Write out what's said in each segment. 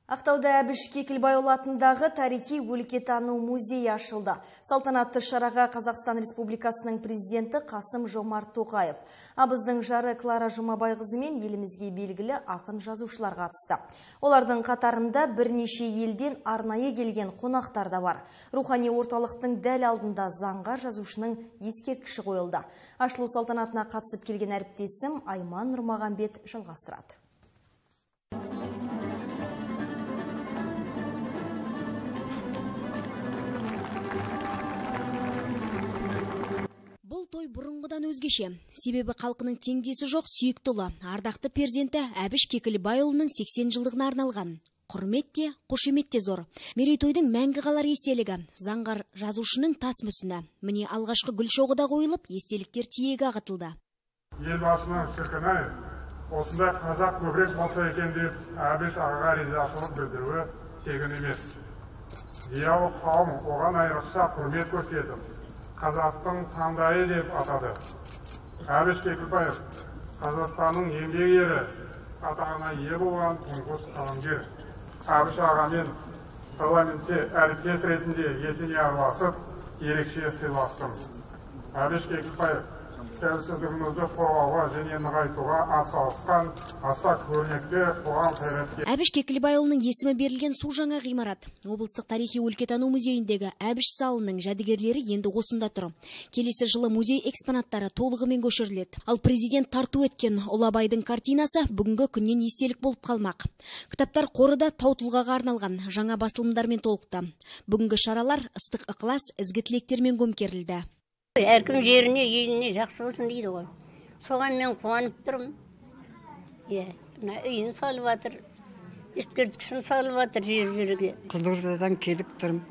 Ақтауда Әбіш Кекілбайұлы атындағы тарихи өлкетану музейі ашылды. Салтанатты шараға Қазақстан Республикасының президенті Қасым-Жомарт Тоқаев, абыздың жары Клара Жұмабайқызы мен елімізге белгілі ақын жазушылар қатысты. Олардың қатарында бірнеше елден арнайы келген қонақтар да бар. Рухани орталықтың дәл алдында Заңғар жазушының ескерткіші қойылды. Ашылу салтанатына қатысып келген әріптесім Айман Нұрмағамбет жалғастырады. Бұл той бұрынғыдан өзгеше. Себебі халқының теңдесі жоқ сүйікті ұлы, ардақты перзенті Әбіш Кекілбайұлының 80 жылдығына арналған. Құрмет те, қошемет те зор. Мерейтойдың мәңгі қалар естелігі Заңғар жазушының тас мүсіні. Міне алғашқы гүл шоғы да қойылып, естеліктер тиегі ағытылды. Елбасының шіркін-ай, осындай қазақ көбірек болса екен деп Әбіш ағаға ризашылық білдіруі тегін емес. Зиялы қауым оған айрықша құрмет көрсетіп, қазақтың таңдайы деп атады. Әбіш Кекілбаев Қазақстанның еңбек ері атағына ие болған тұңғыш қаламгер. Әбіш ағамен парламентте әріптес ретінде етене араласып, ерекше сыйластым. Әбіш Кекілбаев тәуелсіздігімізді қорғауға және нығайтуға атсалысқан аса көрнекті қоғам қайраткері. Әбіш Кекілбайұлының есімі берілген су жаңа ғимарат. Облыстық тарихи өлкетану музейіндегі Әбіш залының жәдігерлері енді осында тұр. Келесі жылы музей экспонаттары толығымен көшіріледі. Ал президент тарту еткен Ұлы Абайдың картинасы бүгінгі күннен естелік болып қалмақ. Кітаптар қоры да тау тұлғаға арналған жаңа басылымдармен толықты. Бүгінгі шаралар ыстық ықылас, ізгі тілектермен көмкерілді. Әркім жеріне, еліне жақсы болсын дейді ғой. Соған мен қуанып тұрмын. Үйін салып жатыр, ескерткішін салып жатыр жер-жерге. Қызылордадан келіп тұрмын.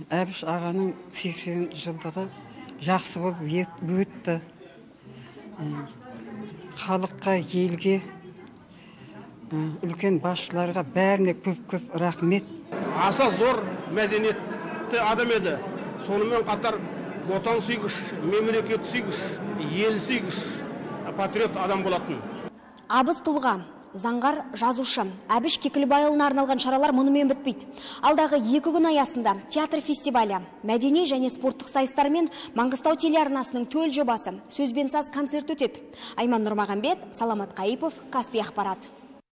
Әбіш ағаның 80 жылдығы жақсы болып өтті. Халыққа, елге, үлкен басшыларға бәріне көп рахмет. Аса зор мәдениетті адам еді. Сонымен қатар отан сүйгіш, мемлекет сүйгіш, ел сүйгіш, патриот адам болатын. Абыз тұлға, Заңғар жазушы, Әбіш Кекілбайұлына арналған шаралар мұнымен бітпейді. Алдағы 2 күн аясында театр фестивалі, мәдени және спорттық сайыстар мен Маңғыстау телеарнасының төл жобасы сөзбен саз концерт өтеді. Айман Нұрмағамбет, Саламат Қайыпов, Каспий ақпарат.